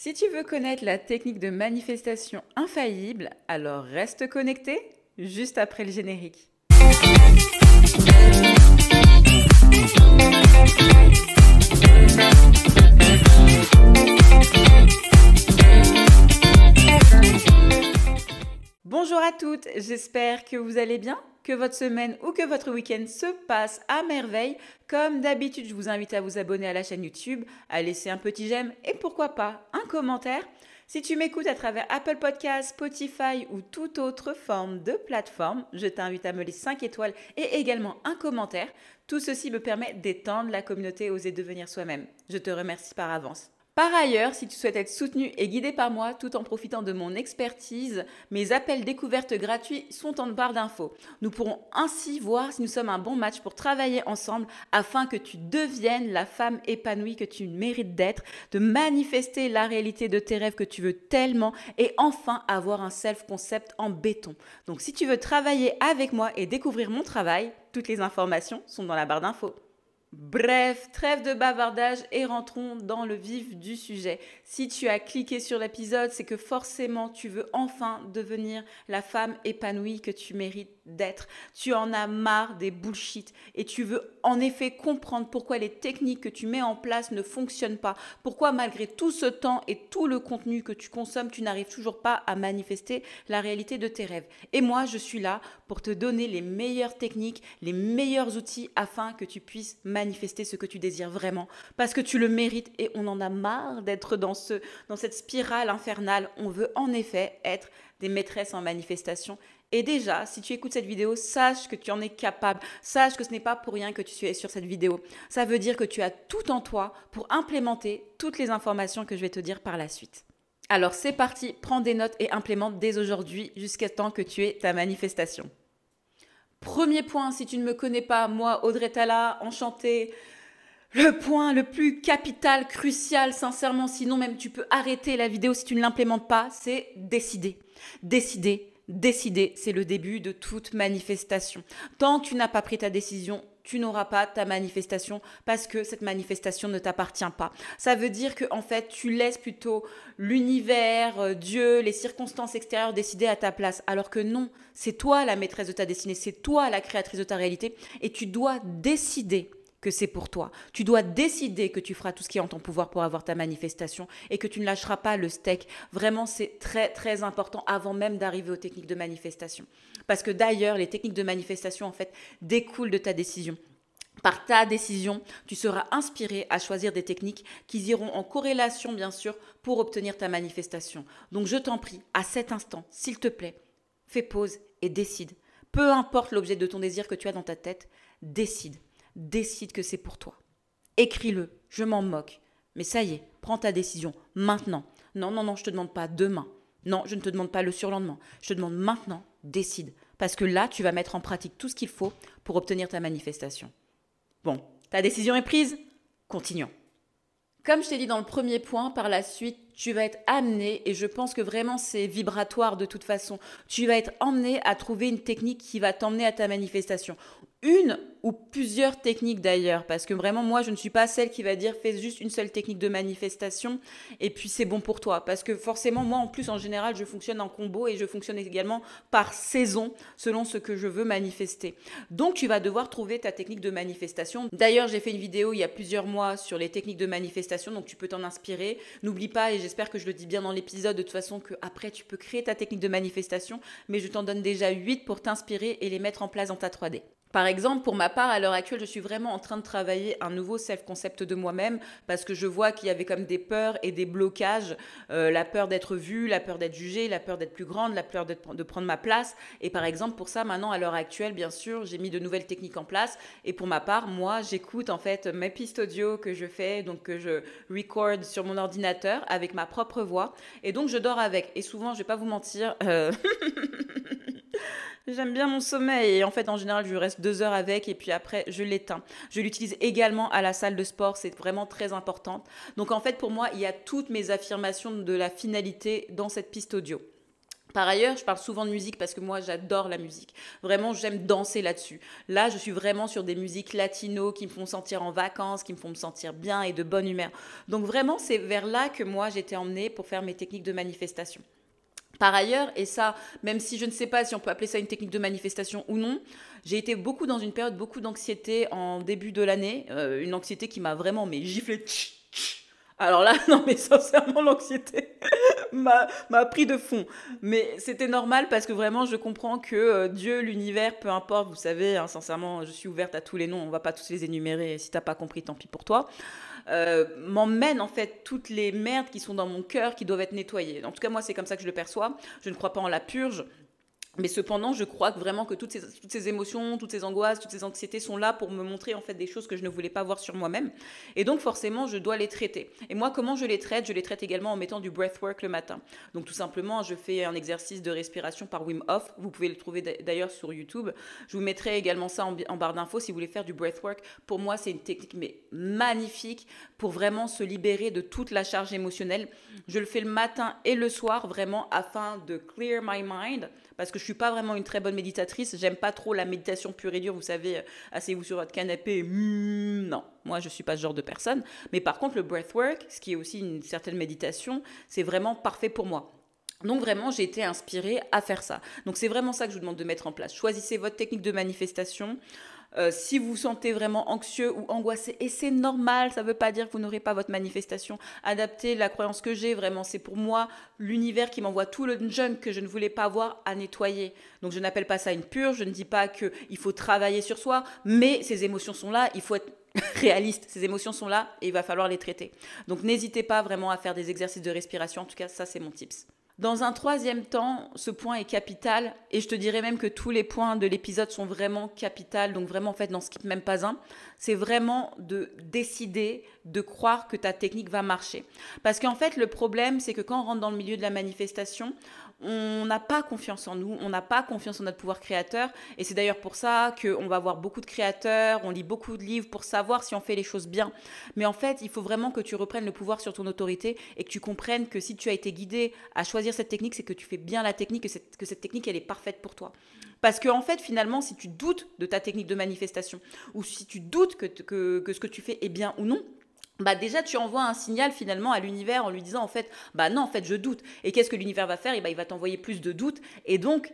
Si tu veux connaître la technique de manifestation infaillible, alors reste connecté juste après le générique. Bonjour à toutes, j'espère que vous allez bien, que votre semaine ou que votre week-end se passe à merveille. Comme d'habitude, je vous invite à vous abonner à la chaîne YouTube, à laisser un petit j'aime et pourquoi pas un commentaire. Si tu m'écoutes à travers Apple Podcasts, Spotify ou toute autre forme de plateforme, je t'invite à me laisser 5 étoiles et également un commentaire. Tout ceci me permet d'étendre la communauté et oser devenir soi-même. Je te remercie par avance. Par ailleurs, si tu souhaites être soutenu et guidé par moi tout en profitant de mon expertise, mes appels découvertes gratuits sont en barre d'infos. Nous pourrons ainsi voir si nous sommes un bon match pour travailler ensemble afin que tu deviennes la femme épanouie que tu mérites d'être, de manifester la réalité de tes rêves que tu veux tellement et enfin avoir un self-concept en béton. Donc si tu veux travailler avec moi et découvrir mon travail, toutes les informations sont dans la barre d'infos. Bref, trêve de bavardage et rentrons dans le vif du sujet. Si tu as cliqué sur l'épisode, c'est que forcément tu veux enfin devenir la femme épanouie que tu mérites d'être. Tu en as marre des bullshit et tu veux en effet comprendre pourquoi les techniques que tu mets en place ne fonctionnent pas. Pourquoi malgré tout ce temps et tout le contenu que tu consommes, tu n'arrives toujours pas à manifester la réalité de tes rêves. Et moi, je suis là pour te donner les meilleures techniques, les meilleurs outils afin que tu puisses manifester ce que tu désires vraiment. Parce que tu le mérites et on en a marre d'être dans cette spirale infernale. On veut en effet être des maîtresses en manifestation. Et déjà, si tu écoutes cette vidéo, sache que tu en es capable. Sache que ce n'est pas pour rien que tu es sur cette vidéo. Ça veut dire que tu as tout en toi pour implémenter toutes les informations que je vais te dire par la suite. Alors c'est parti, prends des notes et implémente dès aujourd'hui jusqu'à temps que tu aies ta manifestation. Premier point, si tu ne me connais pas, moi, Audrey Talla, enchantée. Le point le plus capital, crucial, sincèrement, sinon même tu peux arrêter la vidéo si tu ne l'implémentes pas, c'est décider. Décider, c'est le début de toute manifestation. Tant que tu n'as pas pris ta décision, tu n'auras pas ta manifestation parce que cette manifestation ne t'appartient pas. Ça veut dire que en fait, tu laisses plutôt l'univers, Dieu, les circonstances extérieures décider à ta place. Alors que non, c'est toi la maîtresse de ta destinée, c'est toi la créatrice de ta réalité et tu dois décider que c'est pour toi. Tu dois décider que tu feras tout ce qui est en ton pouvoir pour avoir ta manifestation et que tu ne lâcheras pas le steak. Vraiment, c'est très, très important avant même d'arriver aux techniques de manifestation. Parce que d'ailleurs, les techniques de manifestation, en fait, découlent de ta décision. Par ta décision, tu seras inspiré à choisir des techniques qui iront en corrélation, bien sûr, pour obtenir ta manifestation. Donc, je t'en prie, à cet instant, s'il te plaît, fais pause et décide. Peu importe l'objet de ton désir que tu as dans ta tête, décide. Décide que c'est pour toi. Écris-le, je m'en moque. Mais ça y est, prends ta décision maintenant. Non, je te demande pas demain. Non, je ne te demande pas le surlendemain. Je te demande maintenant, décide. Parce que là, tu vas mettre en pratique tout ce qu'il faut pour obtenir ta manifestation. Bon, ta décision est prise? Continuons. Comme je t'ai dit dans le premier point, par la suite, tu vas être amené, et je pense que vraiment c'est vibratoire de toute façon, tu vas être emmené à trouver une technique qui va t'emmener à ta manifestation. Une ou plusieurs techniques d'ailleurs, parce que vraiment moi je ne suis pas celle qui va dire fais juste une seule technique de manifestation et puis c'est bon pour toi, parce que forcément moi en plus en général je fonctionne en combo et je fonctionne également par saison selon ce que je veux manifester. Donc tu vas devoir trouver ta technique de manifestation. D'ailleurs j'ai fait une vidéo il y a plusieurs mois sur les techniques de manifestation, donc tu peux t'en inspirer. N'oublie pas, et j'espère que je le dis bien dans l'épisode de toute façon, qu'après tu peux créer ta technique de manifestation, mais je t'en donne déjà 8 pour t'inspirer et les mettre en place dans ta 3D. Par exemple, pour ma part, à l'heure actuelle, je suis vraiment en train de travailler un nouveau self-concept de moi-même parce que je vois qu'il y avait comme des peurs et des blocages, la peur d'être vue, la peur d'être jugée, la peur d'être plus grande, la peur de prendre ma place. Et par exemple, pour ça, maintenant, à l'heure actuelle, bien sûr, j'ai mis de nouvelles techniques en place. Et pour ma part, moi, j'écoute en fait mes pistes audio que je fais, donc que je record sur mon ordinateur avec ma propre voix. Et donc, je dors avec. Et souvent, je vais pas vous mentir... J'aime bien mon sommeil et en fait en général je reste 2 heures avec et puis après je l'éteins. Je l'utilise également à la salle de sport, c'est vraiment très important. Donc en fait pour moi il y a toutes mes affirmations de la finalité dans cette piste audio. Par ailleurs, je parle souvent de musique parce que moi, j'adore la musique. Vraiment, j'aime danser là-dessus. Là, je suis vraiment sur des musiques latino qui me font sentir en vacances, qui me font me sentir bien et de bonne humeur. Donc vraiment, c'est vers là que moi, j'étais emmenée pour faire mes techniques de manifestation. Par ailleurs, et ça, même si je ne sais pas si on peut appeler ça une technique de manifestation ou non, j'ai été beaucoup dans une période, beaucoup d'anxiété en début de l'année, une anxiété qui m'a vraiment mais giflé. Alors là, non mais sincèrement, l'anxiété m'a pris de fond. Mais c'était normal parce que vraiment, je comprends que Dieu, l'univers, peu importe, vous savez, hein, sincèrement, je suis ouverte à tous les noms, on va pas tous les énumérer. Si t'as pas compris, tant pis pour toi. M'emmène en fait toutes les merdes qui sont dans mon cœur qui doivent être nettoyées. En tout cas, moi, c'est comme ça que je le perçois. Je ne crois pas en la purge. Mais cependant, je crois que vraiment que toutes ces émotions, toutes ces angoisses, toutes ces anxiétés sont là pour me montrer en fait des choses que je ne voulais pas voir sur moi-même. Et donc forcément, je dois les traiter. Et moi, comment je les traite? Je les traite également en mettant du breathwork le matin. Donc tout simplement, je fais un exercice de respiration par Wim Hof. Vous pouvez le trouver d'ailleurs sur YouTube. Je vous mettrai également ça en barre d'infos si vous voulez faire du breathwork. Pour moi, c'est une technique mais magnifique pour vraiment se libérer de toute la charge émotionnelle. Je le fais le matin et le soir vraiment afin de clear my mind parce que je suis pas vraiment une très bonne méditatrice. J'aime pas trop la méditation pure et dure. Vous savez, asseyez-vous sur votre canapé. Non, moi je suis pas ce genre de personne. Mais par contre, le breathwork, ce qui est aussi une certaine méditation, c'est vraiment parfait pour moi. Donc vraiment, j'ai été inspirée à faire ça. Donc c'est vraiment ça que je vous demande de mettre en place. Choisissez votre technique de manifestation. Si vous vous sentez vraiment anxieux ou angoissé, et c'est normal, ça ne veut pas dire que vous n'aurez pas votre manifestation, adaptez la croyance que j'ai, vraiment, c'est pour moi l'univers qui m'envoie tout le junk que je ne voulais pas avoir à nettoyer. Donc je n'appelle pas ça une purge, je ne dis pas qu'il faut travailler sur soi, mais ces émotions sont là, il faut être réaliste, ces émotions sont là et il va falloir les traiter. Donc n'hésitez pas vraiment à faire des exercices de respiration, en tout cas ça c'est mon tips. Dans un troisième temps, ce point est capital et je te dirais même que tous les points de l'épisode sont vraiment capitaux, donc vraiment en fait n'en skip même pas un. C'est vraiment de décider de croire que ta technique va marcher. Parce qu'en fait le problème c'est que quand on rentre dans le milieu de la manifestation, on n'a pas confiance en nous, on n'a pas confiance en notre pouvoir créateur et c'est d'ailleurs pour ça qu'on va voir beaucoup de créateurs, on lit beaucoup de livres pour savoir si on fait les choses bien. Mais en fait, il faut vraiment que tu reprennes le pouvoir sur ton autorité et que tu comprennes que si tu as été guidé à choisir cette technique, c'est que tu fais bien la technique, que cette technique, elle est parfaite pour toi. Parce qu'en fait, finalement, si tu doutes de ta technique de manifestation ou si tu doutes que ce que tu fais est bien ou non, bah déjà tu envoies un signal finalement à l'univers en lui disant en fait bah non en fait je doute et qu'est-ce que l'univers va faire et bah il va t'envoyer plus de doutes et donc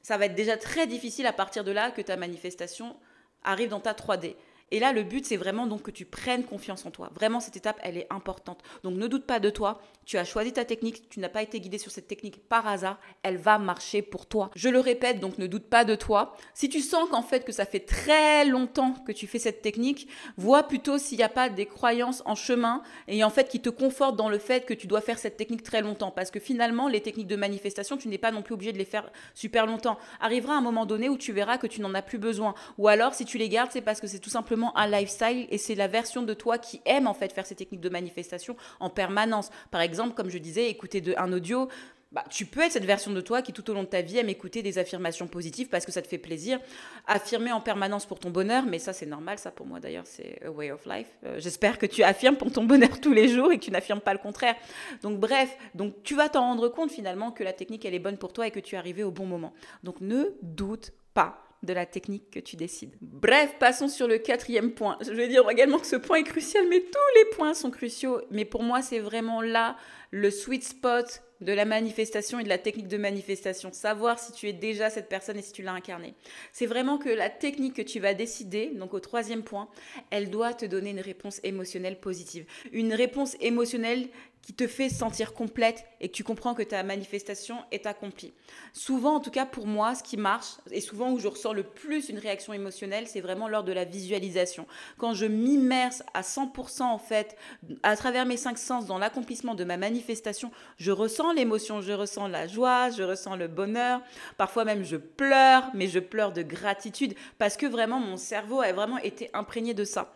ça va être déjà très difficile à partir de là que ta manifestation arrive dans ta 3D. Et là, le but, c'est vraiment donc que tu prennes confiance en toi. Vraiment, cette étape, elle est importante. Donc, ne doute pas de toi. Tu as choisi ta technique. Tu n'as pas été guidé sur cette technique par hasard. Elle va marcher pour toi. Je le répète, donc ne doute pas de toi. Si tu sens qu'en fait, que ça fait très longtemps que tu fais cette technique, vois plutôt s'il n'y a pas des croyances en chemin et en fait qui te confortent dans le fait que tu dois faire cette technique très longtemps. Parce que finalement, les techniques de manifestation, tu n'es pas non plus obligé de les faire super longtemps. Arrivera un moment donné où tu verras que tu n'en as plus besoin. Ou alors, si tu les gardes, c'est parce que c'est tout simplement un lifestyle et c'est la version de toi qui aime en fait faire ces techniques de manifestation en permanence. Par exemple, comme je disais, écouter un audio, bah, tu peux être cette version de toi qui tout au long de ta vie aime écouter des affirmations positives parce que ça te fait plaisir, affirmer en permanence pour ton bonheur, mais ça c'est normal, ça pour moi d'ailleurs c'est a way of life. J'espère que tu affirmes pour ton bonheur tous les jours et que tu n'affirmes pas le contraire. Donc bref, donc tu vas t'en rendre compte finalement que la technique elle est bonne pour toi et que tu es arrivé au bon moment. Donc ne doute pas de la technique que tu décides. Bref, passons sur le quatrième point. Je vais dire également que ce point est crucial, mais tous les points sont cruciaux. Mais pour moi, c'est vraiment là le sweet spot de la manifestation et de la technique de manifestation. Savoir si tu es déjà cette personne et si tu l'as incarnée. C'est vraiment que la technique que tu vas décider, donc au troisième point, elle doit te donner une réponse émotionnelle positive. Une réponse émotionnelle qui te fait sentir complète et que tu comprends que ta manifestation est accomplie. Souvent, en tout cas pour moi, ce qui marche, et souvent où je ressens le plus une réaction émotionnelle, c'est vraiment lors de la visualisation. Quand je m'immerse à 100% en fait, à travers mes 5 sens dans l'accomplissement de ma manifestation, je ressens l'émotion, je ressens la joie, je ressens le bonheur. Parfois même je pleure, mais je pleure de gratitude parce que vraiment mon cerveau a vraiment été imprégné de ça.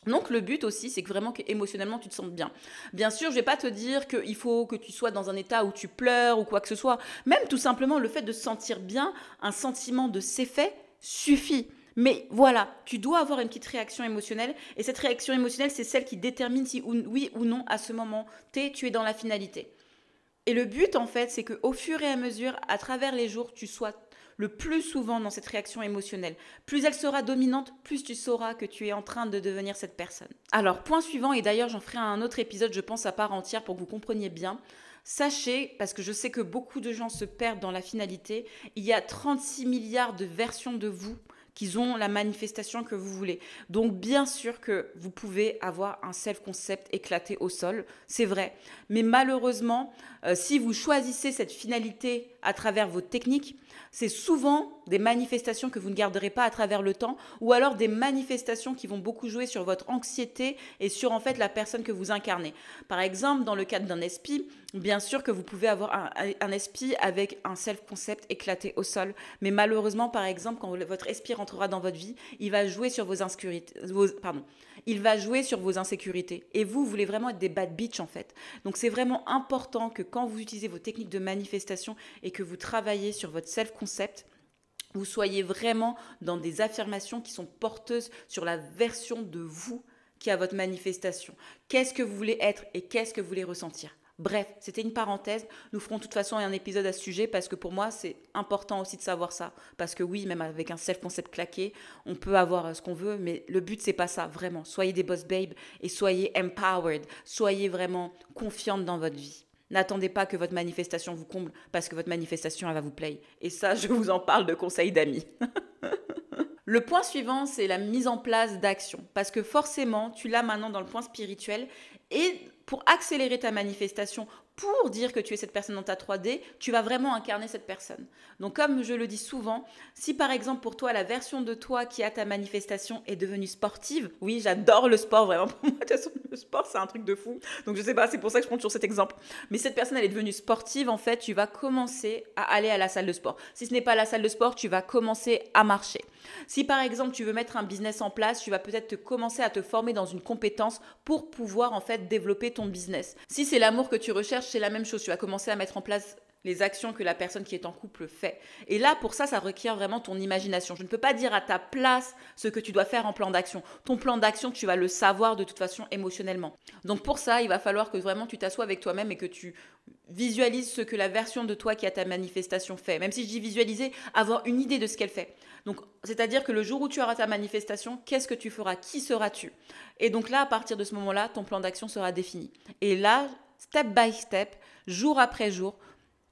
Donc le but aussi, c'est que vraiment émotionnellement tu te sentes bien. Bien sûr, je vais pas te dire qu'il faut que tu sois dans un état où tu pleures ou quoi que ce soit. Même tout simplement le fait de se sentir bien, un sentiment de c'est fait suffit. Mais voilà, tu dois avoir une petite réaction émotionnelle et cette réaction émotionnelle, c'est celle qui détermine si oui ou non à ce moment tu es dans la finalité. Et le but, en fait, c'est qu'au fur et à mesure, à travers les jours, tu sois le plus souvent dans cette réaction émotionnelle. Plus elle sera dominante, plus tu sauras que tu es en train de devenir cette personne. Alors, point suivant, et d'ailleurs j'en ferai un autre épisode, je pense, à part entière pour que vous compreniez bien. Sachez, parce que je sais que beaucoup de gens se perdent dans la finalité, il y a 36 milliards de versions de vous qui ont la manifestation que vous voulez. Donc bien sûr que vous pouvez avoir un self-concept éclaté au sol, c'est vrai. Mais malheureusement, si vous choisissez cette finalité à travers vos techniques, c'est souvent des manifestations que vous ne garderez pas à travers le temps, ou alors des manifestations qui vont beaucoup jouer sur votre anxiété et sur en fait la personne que vous incarnez. Par exemple, dans le cadre d'un SPI, bien sûr que vous pouvez avoir un SPI avec un self-concept éclaté au sol, mais malheureusement, par exemple, quand votre SPI rentrera dans votre vie, il va jouer sur vos insécurités. Il va jouer sur vos insécurités. Et vous voulez vraiment être des bad bitch en fait. Donc c'est vraiment important que quand vous utilisez vos techniques de manifestation et que vous travaillez sur votre self-concept, vous soyez vraiment dans des affirmations qui sont porteuses sur la version de vous qui a votre manifestation. Qu'est-ce que vous voulez être et qu'est-ce que vous voulez ressentir? Bref, c'était une parenthèse. Nous ferons de toute façon un épisode à ce sujet parce que pour moi, c'est important aussi de savoir ça. Parce que oui, même avec un self-concept claqué, on peut avoir ce qu'on veut, mais le but, c'est pas ça, vraiment. Soyez des boss babes et soyez empowered. Soyez vraiment confiante dans votre vie. N'attendez pas que votre manifestation vous comble parce que votre manifestation, elle va vous plaire. Et ça, je vous en parle de conseils d'amis. Le point suivant, c'est la mise en place d'actions. Parce que forcément, tu l'as maintenant dans le point spirituel. Et pour accélérer ta manifestation, pour dire que tu es cette personne dans ta 3D, tu vas vraiment incarner cette personne. Donc comme je le dis souvent, si par exemple pour toi, la version de toi qui a ta manifestation est devenue sportive, oui, j'adore le sport, vraiment, pour moi, de toute façon, le sport, c'est un truc de fou. Donc je sais pas, c'est pour ça que je prends toujours cet exemple. Mais cette personne, elle est devenue sportive, en fait, tu vas commencer à aller à la salle de sport. Si ce n'est pas la salle de sport, tu vas commencer à marcher. Si par exemple, tu veux mettre un business en place, tu vas peut-être commencer à te former dans une compétence pour pouvoir en fait développer ton business. Si c'est l'amour que tu recherches, c'est la même chose. Tu vas commencer à mettre en place les actions que la personne qui est en couple fait. Et là, pour ça, ça requiert vraiment ton imagination. Je ne peux pas dire à ta place ce que tu dois faire en plan d'action. Ton plan d'action, tu vas le savoir de toute façon émotionnellement. Donc pour ça, il va falloir que vraiment tu t'assoies avec toi-même et que tu visualises ce que la version de toi qui a ta manifestation fait. Même si je dis visualiser, avoir une idée de ce qu'elle fait. Donc, c'est-à-dire que le jour où tu auras ta manifestation, qu'est-ce que tu feras? Qui seras-tu? Et donc là, à partir de ce moment-là, ton plan d'action sera défini. Et là, step by step, jour après jour,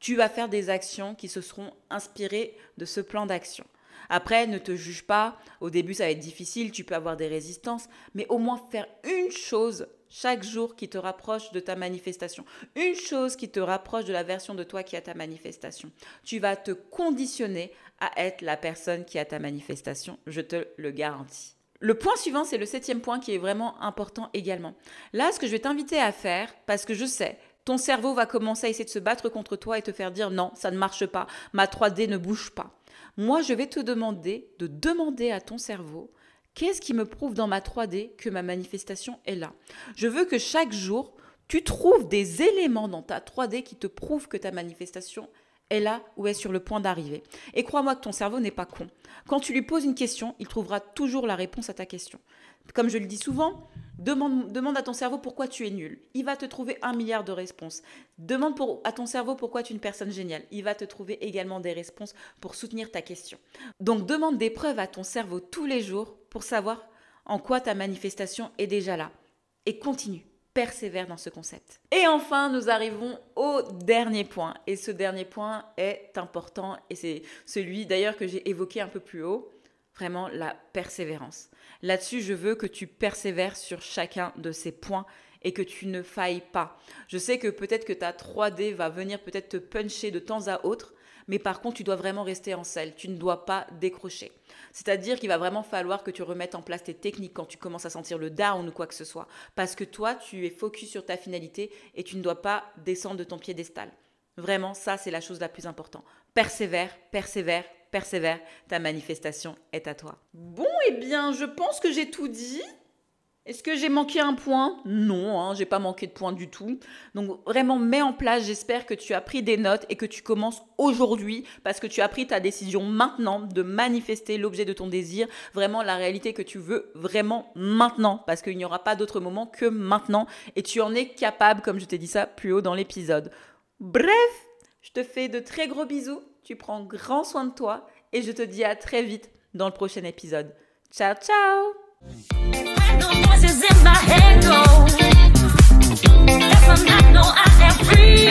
tu vas faire des actions qui se seront inspirées de ce plan d'action. Après, ne te juge pas. Au début, ça va être difficile, tu peux avoir des résistances, mais au moins faire une chose chaque jour qui te rapproche de ta manifestation. Une chose qui te rapproche de la version de toi qui a ta manifestation. Tu vas te conditionner à être la personne qui a ta manifestation, je te le garantis. Le point suivant, c'est le 7e point qui est vraiment important également. Là, ce que je vais t'inviter à faire, parce que je sais, ton cerveau va commencer à essayer de se battre contre toi et te faire dire non, ça ne marche pas, ma 3D ne bouge pas. Moi, je vais te demander de demander à ton cerveau qu'est-ce qui me prouve dans ma 3D que ma manifestation est là. Je veux que chaque jour, tu trouves des éléments dans ta 3D qui te prouvent que ta manifestation est là ou est sur le point d'arriver. Et crois-moi que ton cerveau n'est pas con. Quand tu lui poses une question, il trouvera toujours la réponse à ta question. Comme je le dis souvent, demande à ton cerveau pourquoi tu es nul. Il va te trouver 1 milliard de réponses. Demande à ton cerveau pourquoi tu es une personne géniale. Il va te trouver également des réponses pour soutenir ta question. Donc demande des preuves à ton cerveau tous les jours pour savoir en quoi ta manifestation est déjà là. Et continue. Persévère dans ce concept. Et enfin, nous arrivons au dernier point. Et ce dernier point est important et c'est celui d'ailleurs que j'ai évoqué un peu plus haut. Vraiment la persévérance. Là-dessus, je veux que tu persévères sur chacun de ces points et que tu ne failles pas. Je sais que peut-être que ta 3D va venir peut-être te puncher de temps à autre, mais par contre, tu dois vraiment rester en selle. Tu ne dois pas décrocher. C'est-à-dire qu'il va vraiment falloir que tu remettes en place tes techniques quand tu commences à sentir le down ou quoi que ce soit. Parce que toi, tu es focus sur ta finalité et tu ne dois pas descendre de ton piédestal. Vraiment, ça, c'est la chose la plus importante. Persévère, persévère, persévère. Ta manifestation est à toi. Bon, eh bien, je pense que j'ai tout dit. Est-ce que j'ai manqué un point? Non, j'ai pas manqué de point du tout. Donc vraiment, mets en place, j'espère que tu as pris des notes et que tu commences aujourd'hui parce que tu as pris ta décision maintenant de manifester l'objet de ton désir, vraiment la réalité que tu veux vraiment maintenant parce qu'il n'y aura pas d'autre moment que maintenant et tu en es capable, comme je t'ai dit ça plus haut dans l'épisode. Bref, je te fais de très gros bisous, tu prends grand soin de toi et je te dis à très vite dans le prochain épisode. Ciao, ciao! Voices in my head go. Yes, I'm not, no, I am free.